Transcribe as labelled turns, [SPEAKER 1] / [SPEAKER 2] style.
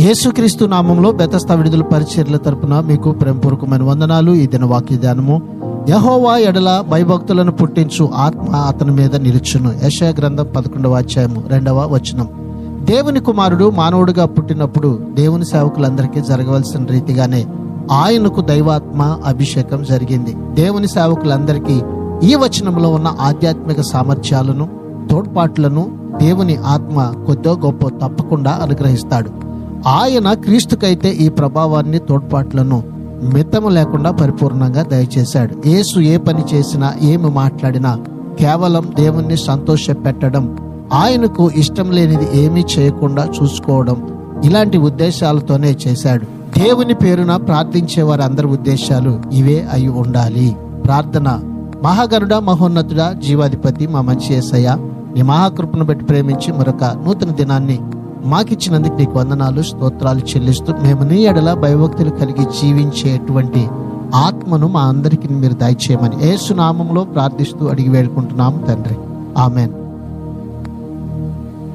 [SPEAKER 1] యేసుక్రీస్తు నామంలో బెతస్తా విడుదల పరిచర్ల తరపున మీకు ప్రేమపూర్వకమైన వందనాలు. ఈ దిన వాక్య ధ్యానము, యెహోవా ఎడల భయభక్తులను పుట్టించు ఆత్మ అతని మీద నిలుచును. యెషయా గ్రంథం 11వ అధ్యాయము 2వ వచనం. దేవుని కుమారుడు మానవుడిగా పుట్టినప్పుడు దేవుని సేవకులందరికీ జరగవలసిన రీతిగానే ఆయనకు దైవాత్మ అభిషేకం జరిగింది. దేవుని సేవకులందరికీ ఈ వచనంలో ఉన్న ఆధ్యాత్మిక సామర్థ్యాలను, తోడ్పాట్లను దేవుని ఆత్మ కొద్దో గొప్ప తప్పకుండా అనుగ్రహిస్తాడు. ఆయన క్రీస్తుకైతే ఈ ప్రభావాన్ని, తోడ్పాట్లను మితము లేకుండా పరిపూర్ణంగా దయచేశాడు. యేసు ఏ పని చేసినా, ఏమి మాట్లాడినా కేవలం దేవుణ్ణి సంతోష పెట్టడం, ఆయనకు ఇష్టం లేనిది ఏమీ చేయకుండా చూసుకోవడం, ఇలాంటి ఉద్దేశాలతోనే చేశాడు. దేవుని పేరున ప్రార్థించే వారి అందరి ఉద్దేశాలు ఇవే అయి ఉండాలి. ప్రార్థన. మహాగరుడ, మహోన్నతుడా, జీవాధిపతి, మా మంచి యేసయ్య, నీ మహాకృపను బట్టి ప్రేమించి మరొక నూతన దినాన్ని మాకిచ్చినందుకు నీకు వందనాలు, స్తోత్రాలు చెల్లిస్తూ మేము నీ ఎడల భయభక్తులు కలిగి జీవించేటువంటి ఆత్మను మా అందరికీ మీరు దయచేయమని యేసు నామంలో ప్రార్థిస్తూ అడిగి వేడుకుంటున్నాము తండ్రి. ఆమెన్.